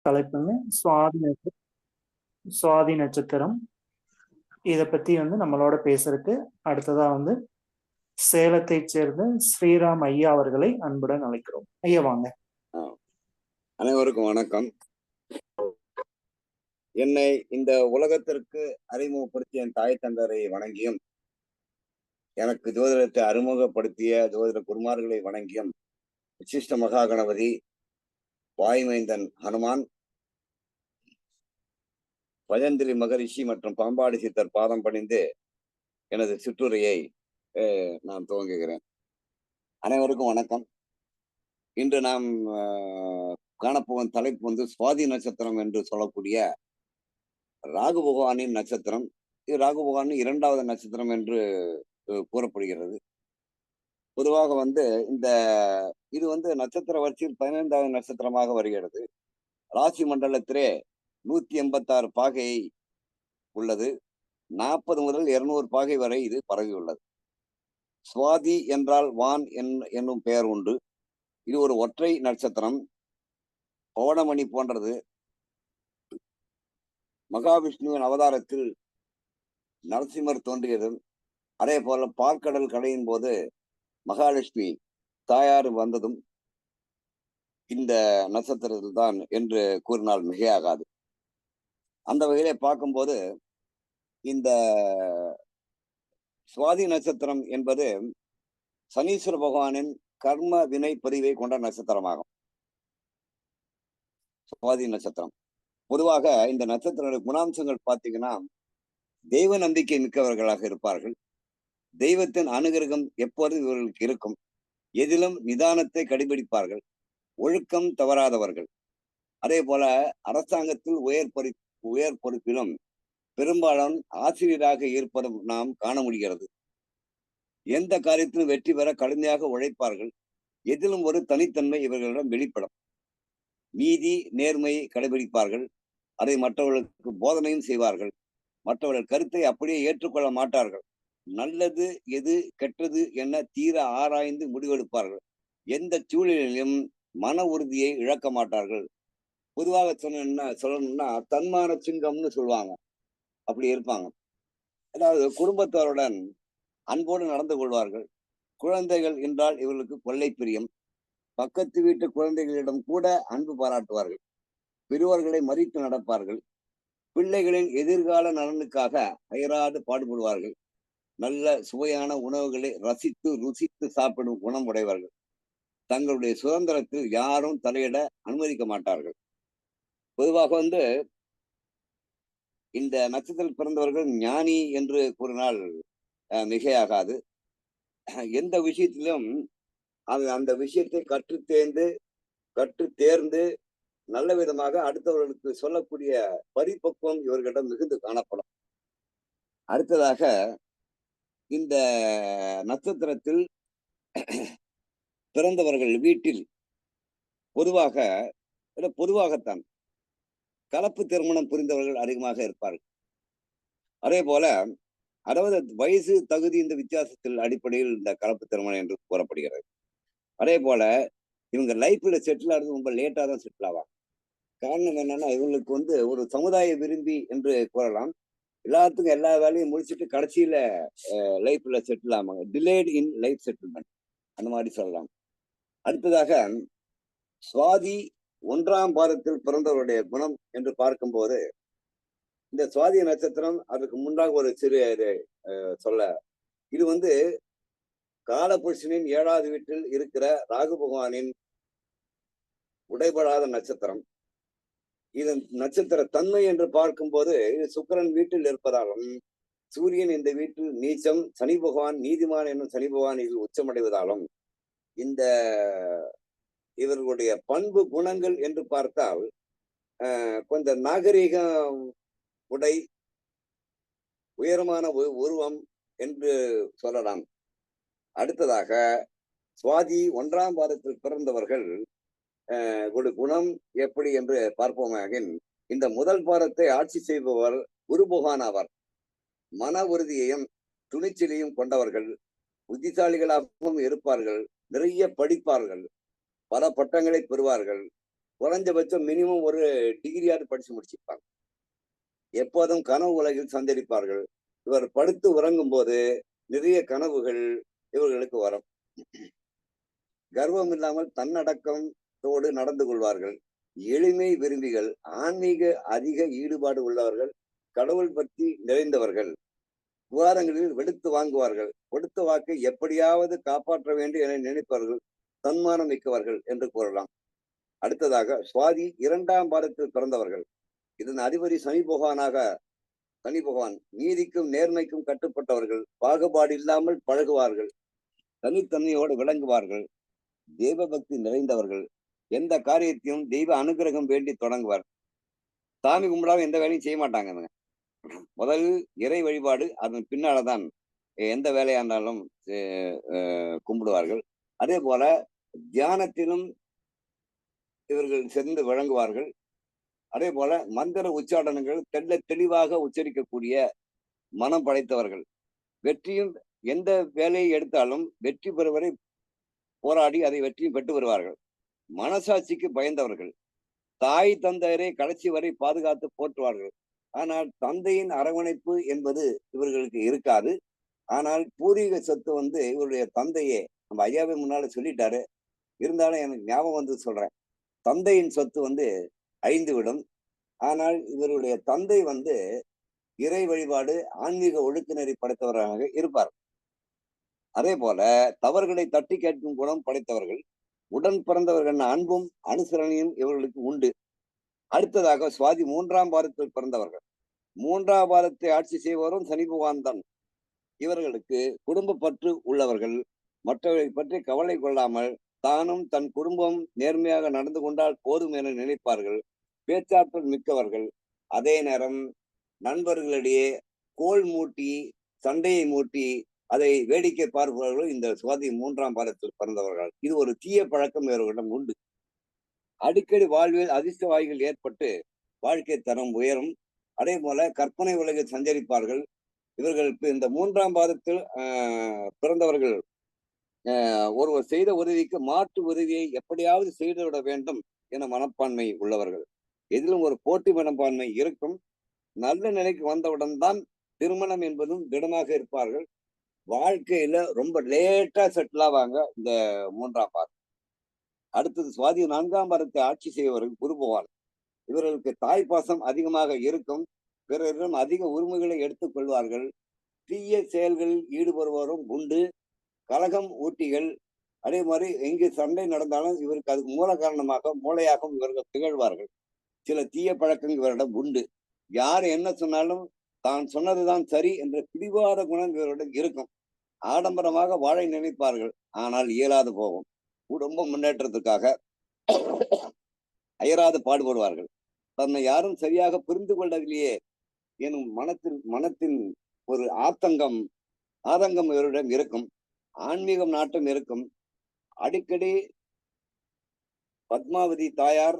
தலைப்புங்க சுவாதி நட்சத்திரம். இதை பத்தி நம்மளோட பேசுறதுக்கு அடுத்ததா சேலத்தை சேர்ந்த ஸ்ரீராம் ஐயா அவர்களை அன்புடன் அழைக்கிறோம். ஐயா வாங்க. அனைவருக்கும் வணக்கம். என்னை இந்த உலகத்திற்கு அறிமுகப்படுத்திய என் தாய் தந்தரை வணங்கியும், எனக்கு ஜோதிடத்தை அறிமுகப்படுத்திய ஜோதிட குருமார்களை வணங்கியும், விசிஷ்ட மகா கணபதி, வாயுமைந்தன் ஹனுமான், பஜந்திரி மகரிஷி மற்றும் பாம்பாடி சித்தர் பாதம் பணிந்து எனது சிற்றுரையை நான் துவங்குகிறேன். அனைவருக்கும் வணக்கம். இன்று நாம் காணப்போகும் தலைப்பு சுவாதி நட்சத்திரம் என்று சொல்லக்கூடிய ராகு பகவானின் நட்சத்திரம். இது ராகு பகவானின் 2வது நட்சத்திரம் என்று கூறப்படுகிறது. பொதுவாக இந்த இது நட்சத்திர வரிசையில் 15வது நட்சத்திரமாக வருகிறது. ராசி மண்டலத்திலே 186 பாகை உள்ளது. 40 முதல் 200 பாகை வரை இது பரவியுள்ளது. சுவாதி என்றால் வான் என்னும் பெயர் உண்டு. இது ஒரு ஒற்றை நட்சத்திரம். பவனமணி போன்றது. மகாவிஷ்ணுவின் அவதாரத்தில் நரசிம்மர் தோன்றியது. அதே போல பால்கடல் கடையின் போது மகாலட்சுமி தாயார் வந்ததும் இந்த நட்சத்திரத்தில் தான் என்று கூறினால் மிகையாகாது. அந்த வகையிலே பார்க்கும்போது இந்த சுவாதி நட்சத்திரம் என்பது சனீஸ்வர பகவானின் கர்ம வினை பதிவை கொண்ட நட்சத்திரமாகும். சுவாதி நட்சத்திரம் பொதுவாக இந்த நட்சத்திர குணாம்சங்கள் பார்த்தீங்கன்னா, தெய்வ நம்பிக்கை மிக்கவர்களாக இருப்பார்கள். தெய்வத்தின் அனுகிரகம் எப்போதும் இவர்களுக்கு இருக்கும். எதிலும் நிதானத்தை கடைபிடிப்பார்கள். ஒழுக்கம் தவறாதவர்கள். அதே போல அரசாங்கத்தில் உயர் பொறுப்பிலும் பெரும்பாலும் ஆசிரியராக இருப்பதும் நாம் காண முடிகிறது. எந்த காரியத்திலும் வெற்றி பெற கடுமையாக உழைப்பார்கள். எதிலும் ஒரு தனித்தன்மை இவர்களிடம் வெளிப்படும். நீதி நேர்மையை கடைபிடிப்பார்கள். அதை மற்றவர்களுக்கு போதனையும் செய்வார்கள். மற்றவர்கள் கருத்தை அப்படியே ஏற்றுக்கொள்ள மாட்டார்கள். நல்லது எது கெட்டது என தீர ஆராய்ந்து முடிவெடுப்பார்கள். எந்த சூழ்நிலையிலும் மன உறுதியை இழக்க மாட்டார்கள். பொதுவாக சொல்லணும்னா தன்மான சிங்கம்னு சொல்லுவாங்க. அப்படி இருப்பாங்க. அதாவது குடும்பத்தாருடன் அன்போடு நடந்து கொள்வார்கள். குழந்தைகள் என்றால் இவர்களுக்கு கொள்ளை பிரியம். பக்கத்து வீட்டு குழந்தைகளிடம் கூட அன்பு பாராட்டுவார்கள். பெரியவர்களை மதித்து நடப்பார்கள். பிள்ளைகளின் எதிர்கால நலனுக்காக அயராது பாடுபடுவார்கள். நல்ல சுவையான உணவுகளை ரசித்து ருசித்து சாப்பிடும் குணம் உடையவர்கள். தங்களுடைய சுதந்திரத்தில் யாரும் தலையிட அனுமதிக்க மாட்டார்கள். பொதுவாக இந்த நட்சத்திரத்தில் பிறந்தவர்கள் ஞானி என்று கூறினால் மிகையாகாது. எந்த விஷயத்திலும் அந்த விஷயத்தை கற்று தேர்ந்து நல்ல விதமாக அடுத்தவர்களுக்கு சொல்லக்கூடிய பரிபக்குவம் இவர்களிடம் மிகுந்து காணப்படும். அடுத்ததாக இந்த நட்சத்திரத்தில் பிறந்தவர்கள் வீட்டில் பொதுவாகத்தான் கலப்பு திருமணம் புரிந்தவர்கள் அதிகமாக இருப்பார்கள். அதே போல 60 வயசு தகுதி இந்த வித்தியாசத்தில் அடிப்படையில் இந்த கலப்பு திருமணம் என்று கூறப்படுகிறது. அதே போல இவங்க லைஃப்ல செட்டில் ஆகிறது ரொம்ப லேட்டா தான் செட்டில் ஆவாங்க. காரணம் என்னன்னா, இவங்களுக்கு ஒரு சமுதாய விரும்பி என்று கூறலாம். எல்லாத்துக்கும் எல்லா வேலையும் முடிச்சுட்டு கடைசியில லைஃப்ல செட்டில் ஆவாங்க. டிலேட் இன் லைஃப் செட்டில்மெண்ட் அந்த மாதிரி சொல்லலாம். அடுத்ததாக சுவாதி 1ஆம் பாதத்தில் பிறந்தவருடைய குணம் என்று பார்க்கும்போது, இந்த சுவாதி நட்சத்திரம் அதுக்கு முன்பாக ஒரு சிறு சொல்ல, இது காலபுருஷனின் 7வது வீட்டில் இருக்கிற ராகு பகவானின் உடைபடாத நட்சத்திரம். இதன் நட்சத்திர தன்மை என்று பார்க்கும்போது இது சுக்கிரன் வீட்டில் இருப்பதாலும், சூரியன் இந்த வீட்டில் நீச்சம், சனி பகவான் நீதிமான் என்னும் சனி பகவான் இதில் உச்சமடைவதாலும், இந்த இவர்களுடைய பண்பு குணங்கள் என்று பார்த்தால் கொஞ்சம் நாகரீக உடை, உயரமான உருவம் என்று சொல்லலாம். அடுத்ததாக சுவாதி 1ஆம் பாதத்தில் பிறந்தவர்கள் குணம் எப்படி என்று பார்ப்போமாகின், இந்த முதல் பாதத்தை ஆட்சி செய்பவர் குரு பகவான் ஆவார். மன உறுதியையும் துணிச்சலையும் கொண்டவர்கள். புத்திசாலிகளாகவும் இருப்பார்கள். நிறைய படிப்பார்கள். பல பட்டங்களை பெறுவார்கள். குறைஞ்சபட்சம் மினிமம் ஒரு டிகிரியாவது படிச்சு முடிச்சிருப்பாங்க. எப்போதும் கனவு உலகில் சஞ்சரிப்பார்கள். இவர் படுத்து உறங்கும் போது நிறைய கனவுகள் இவர்களுக்கு வரும். கர்வம் இல்லாமல் தன்னடக்கத்தோடு நடந்து கொள்வார்கள். எளிமை விரும்பிகள், ஆன்மீக அதிக ஈடுபாடு உள்ளவர்கள், கடவுள் பற்றி நிறைந்தவர்கள், விவாதங்களில் வெடுத்து வாங்குவார்கள், கொடுத்த வாக்கை எப்படியாவது காப்பாற்ற வேண்டும் என நினைப்பவர்கள், தன்மானம் மிக்கவர்கள் என்று கூறலாம். அடுத்ததாக சுவாதி 2ஆம் பாதத்தில் பிறந்தவர்கள். இதன் அதிபதி சனி பகவான் நீதிக்கும் நேர்மைக்கும் கட்டுப்பட்டவர்கள், பாகுபாடு இல்லாமல் பழகுவார்கள், தனித்தன்மையோடு விளங்குவார்கள், தெய்வ பக்தி நிறைந்தவர்கள், எந்த காரியத்தையும் தெய்வ அனுகிரகம் வேண்டி தொடங்குவார். சாமி கும்பிடாம எந்த வேலையும் செய்ய மாட்டாங்க. முதல் இறை வழிபாடு, அதன் பின்னால்தான் எந்த வேலையா இருந்தாலும் கும்பிடுவார்கள். அதே போல தியானத்திலும் இவர்கள் சேர்ந்து வழங்குவார்கள். அதே போல மந்திர உச்சாடனங்கள் தெளிவாக உச்சரிக்கக்கூடிய மனம் படைத்தவர்கள். வெற்றியும் எந்த வேலையை எடுத்தாலும் வெற்றி பெறுவரை போராடி அதை வெற்றியும் பெற்று வருவார்கள். மனசாட்சிக்கு பயந்தவர்கள், தாய் தந்தையரை கடைசி வரை பாதுகாத்து போற்றுவார்கள். ஆனால் தந்தையின் அரவணைப்பு என்பது இவர்களுக்கு இருக்காது. ஆனால் பூர்வீக சொத்து இவருடைய தந்தையே, நம்ம ஐயாவே முன்னால சொல்லிட்டாரு, இருந்தாலும் எனக்கு ஞாபகம் வந்து சொல்றேன். தந்தையின் சொத்து அழிந்து விடும். ஆனால் இவருடைய தந்தை இறை வழிபாடு, ஆன்மீக ஒழுக்க நெறி படைத்தவராக இருப்பார். அதே போல தவறுகளை தட்டி கேட்கும் குணம் படைத்தவர்கள். உடன் பிறந்தவர்கள் அன்பும் அனுசரணையும் இவர்களுக்கு உண்டு. அடுத்ததாக சுவாதி 3ஆம் பாதத்தில் பிறந்தவர்கள். 3ஆம் பாதத்தை ஆட்சி செய்வரும் சனி பகவான் தான். இவர்களுக்கு குடும்ப பற்று உள்ளவர்கள். மற்றவர்களை பற்றி கவலை கொள்ளாமல் தானும் தன் குடும்பம் நேர்மையாக நடந்து கொண்டால் போதும் என நினைப்பார்கள். பேச்சாற்றல் மிக்கவர்கள். அதே நேரம் நண்பர்களிடையே கோல் மூட்டி, சண்டையை மூட்டி அதை வேடிக்கை பார்ப்பவர்கள் இந்த சுவாதி 3ஆம் பாதத்தில் பிறந்தவர்கள். இது ஒரு தீய பழக்கம் இவர்களிடம் உண்டு. அடிக்கடி வாழ்வில் அதிர்ஷ்ட வாய்கள் ஏற்பட்டு வாழ்க்கை தரம் உயரும். அதே போல கற்பனை உலகில் சஞ்சரிப்பார்கள். இவர்களுக்கு இந்த 3ஆம் பாதத்தில் பிறந்தவர்கள் ஒருவர் செய்த உதவிக்கு மாற்று உதவியை எப்படியாவது செய்துவிட வேண்டும் என மனப்பான்மை உள்ளவர்கள். எதிலும் ஒரு போட்டி மனப்பான்மை இருக்கும். நல்ல நிலைக்கு வந்தவுடன் தான் திருமணம் என்பதும் திடமாக இருப்பார்கள். வாழ்க்கையில ரொம்ப லேட்டா செட்டில் ஆவாங்க இந்த 3ஆம் பாதம். அடுத்தது சுவாதி 4ஆம் பாதத்தை ஆட்சி செய்வர்கள் குரு பகவான். இவர்களுக்கு தாய்ப்பாசம் அதிகமாக இருக்கும். பிறரிடம் அதிக உரிமைகளை எடுத்துக் கொள்வார்கள். தீய செயல்களில் ஈடுபடுவரும் உண்டு. கலகம் ஊட்டிகள். அதே மாதிரி எங்கு சண்டை நடந்தாலும் இவருக்கு அதுக்கு மூல காரணமாக மூளையாகவும் இவர்கள் திகழ்வார்கள். சில தீய பழக்கங்கள் இவரிடம் உண்டு. யார் என்ன சொன்னாலும் தான் சொன்னதுதான் சரி என்ற பிடிவாத குணம் இவரிடம் இருக்கும். ஆடம்பரமாக வாழ நினைப்பார்கள். ஆனால் இயலாது போகும். குடும்ப முன்னேற்றத்துக்காக அயராது பாடுபடுவார்கள். தன்னை யாரும் சரியாக புரிந்து கொள்ளவில்லையே எனும் மனத்தின் ஒரு ஆதங்கம் இவரிடம் இருக்கும். ஆன்மீகம் நாட்டம் இருக்கும். அடிக்கடி பத்மாவதி தாயார்,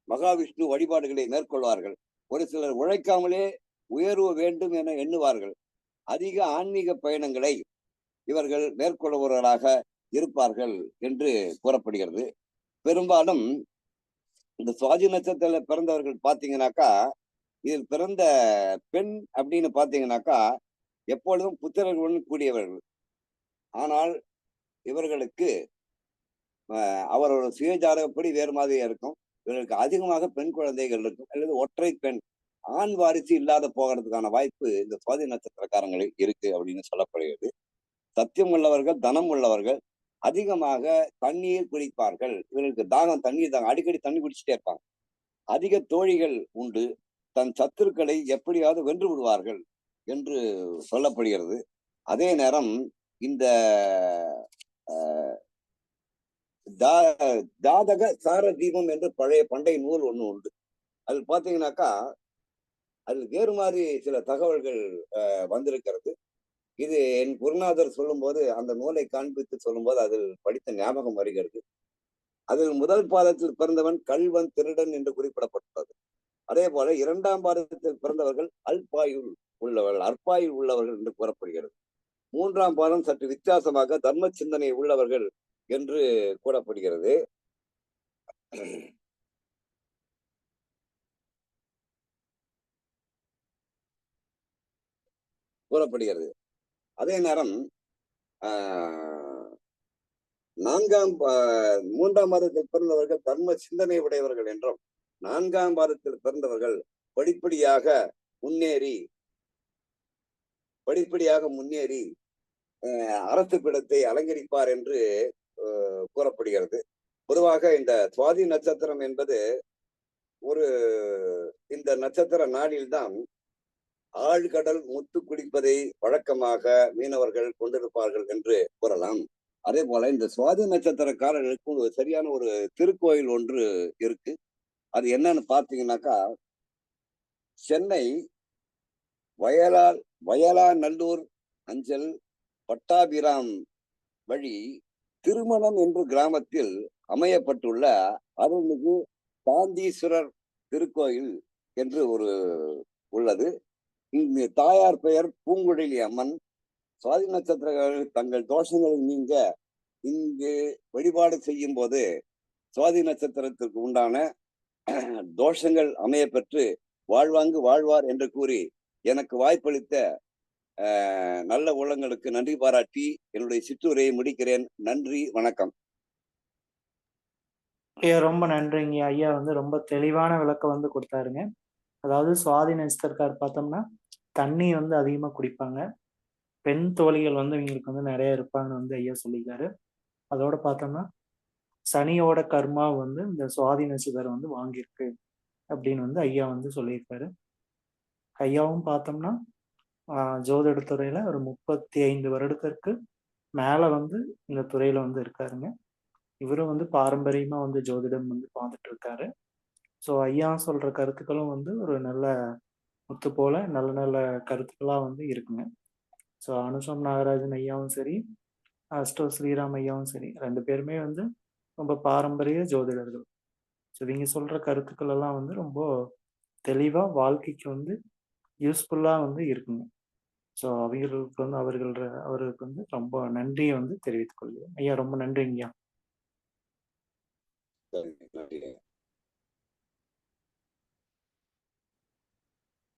மகாவிஷ்ணு வழிபாடுகளை மேற்கொள்வார்கள். ஒரு சிலர் உழைக்காமலே உயர்வு வேண்டும் என எண்ணுவார்கள். அதிக ஆன்மீக பயணங்களை இவர்கள் மேற்கொள்பவர்களாக இருப்பார்கள் என்று கூறப்படுகிறது. பெரும்பாலும் இந்த சுவாதி நட்சத்திரத்துல பிறந்தவர்கள் பாத்தீங்கன்னாக்கா, இதில் பிறந்த பெண் அப்படின்னு பாத்தீங்கன்னாக்கா எப்பொழுதும் புத்திரர்களுடன் கூடியவர்கள். ஆனால் இவர்களுக்கு அவரோட சுயஜாதகப்படி வேறு மாதிரியா இருக்கும். இவர்களுக்கு அதிகமாக பெண் குழந்தைகள் இருக்கும், அல்லது ஒற்றை பெண் ஆண் வாரிசு இல்லாத போகிறதுக்கான வாய்ப்பு இந்த சுவாதி நட்சத்திரக்காரங்களில் இருக்கு அப்படின்னு சொல்லப்படுகிறது. சத்தியம் உள்ளவர்கள், தனம் உள்ளவர்கள், அதிகமாக தண்ணீர் குடிப்பார்கள். இவர்களுக்கு தண்ணீர் தாகம், அடிக்கடி தண்ணி குடிச்சுட்டே இருப்பாங்க. அதிக தோழிகள் உண்டு. தன் சத்துருக்களை எப்படியாவது வென்று விடுவார்கள் என்று சொல்லப்படுகிறது. அதே நேரம் இந்த ஜாதக சார தீபம் என்று பண்டைய நூல் ஒண்ணு உண்டு. அது பாத்தீங்கன்னாக்கா அதில் வேறு மாதிரி சில தகவல்கள் வந்திருக்கிறது. இது என் குருநாதர் சொல்லும்போது அந்த நூலை காண்பித்து சொல்லும்போது அதில் படித்த ஞாபகம் வருகிறது. அதில் முதல் பாதத்தில் பிறந்தவன் கள்வன், திருடன் என்று குறிப்பிடப்பட்டுள்ளது. அதே போல 2ஆம் பாதத்தில் பிறந்தவர்கள் அற்பாயுள் உள்ளவர்கள் என்று கூறப்படுகிறது. 3ஆம் பாதம் சற்று வித்தியாசமாக தர்ம சிந்தனை உள்ளவர்கள் என்று கூறப்படுகிறது. கூறப்படுகிறது. அதே நேரம் ஆஹ், மூன்றாம் மாதத்தில் பிறந்தவர்கள் தர்ம சிந்தனை உடையவர்கள் என்றும், நான்காம் மாதத்தில் பிறந்தவர்கள் படிப்படியாக முன்னேறி அரசு பீடத்தை அலங்கரிப்பார் என்று கூறப்படுகிறது. பொதுவாக இந்த சுவாதி நட்சத்திரம் என்பது இந்த நட்சத்திர நாளில்தான் ஆழ்கடல் முத்து குடிப்பதை வழக்கமாக மீனவர்கள் கொண்டிருப்பார்கள் என்று கூறலாம். அதே போல இந்த சுவாதி நட்சத்திரக்காரர்களுக்கு சரியான ஒரு திருக்கோயில் ஒன்று இருக்கு. அது என்னன்னு பாத்தீங்கன்னாக்கா, சென்னை வயலாநல்லூர் அஞ்சல் பட்டாபிராம் வழி திருமணம் என்ற கிராமத்தில் அமையப்பட்டுள்ள அருள்மிகு சாந்தீஸ்வரர் திருக்கோயில் என்று உள்ளது. இங்கு தாயார் பெயர் பூங்குழலி அம்மன். சுவாதி நட்சத்திரங்கள் தங்கள் தோஷங்களை நீங்க இங்கு வழிபாடு செய்யும் போது சுவாதி நட்சத்திரத்திற்கு உண்டான தோஷங்கள் அமைய பெற்று வாழ்வாங்கு வாழ்வார் என்று கூறி எனக்கு வாய்ப்பளித்த நல்ல உள்ளங்களுக்கு நன்றி பாராட்டி என்னுடைய சிற்றுரையை முடிக்கிறேன். நன்றி, வணக்கம். ஐயா ரொம்ப நன்றிங்க. ஐயா வந்து ரொம்ப தெளிவான விளக்கம் வந்து கொடுத்தாருங்க. அதாவது சுவாதி நட்சத்திரக்கார் பார்த்தோம்னா தண்ணி வந்து அதிகமா குடிப்பாங்க. பெண் தோழிகள் வந்து இவங்களுக்கு வந்து நிறைய இருப்பாங்கன்னு வந்து ஐயா சொல்லியிருக்காரு. அதோட பார்த்தோம்னா சனியோட கர்மா வந்து இந்த சுவாதி நட்சத்திரம் வந்து வாங்கியிருக்கு அப்படின்னு வந்து ஐயா வந்து சொல்லியிருக்காரு. ஐயாவும் பார்த்தோம்னா ஜோதிட துறையில ஒரு 35 வருடத்திற்கு மேல வந்து இந்த துறையில வந்து இருக்காருங்க. இவரும் வந்து பாரம்பரியமா வந்து ஜோதிடம் வந்து பார்த்துட்டு இருக்காரு. ஸோ ஐயா சொல்ற கருத்துக்களும் வந்து ஒரு நல்ல முத்து போல நல்ல நல்ல கருத்துக்களா வந்து இருக்குங்க. ஸோ அனுஷம் நாகராஜன் ஐயாவும் சரி, அஸ்டோ ஸ்ரீராம் ஐயாவும் சரி, 2 பேருமே வந்து ரொம்ப பாரம்பரிய ஜோதிடர்கள். ஸோ இவங்க சொல்ற கருத்துக்கள் எல்லாம் வந்து ரொம்ப தெளிவா வாழ்க்கைக்கு வந்து யூஸ்ஃபுல்லா வந்து இருக்குங்க. ஸோ அவர்களுக்கு வந்து அவருக்கு வந்து ரொம்ப நன்றியை வந்து தெரிவித்துக் கொள்கிறேன். ஐயா ரொம்ப நன்றிங்கய்யா. நன்றி.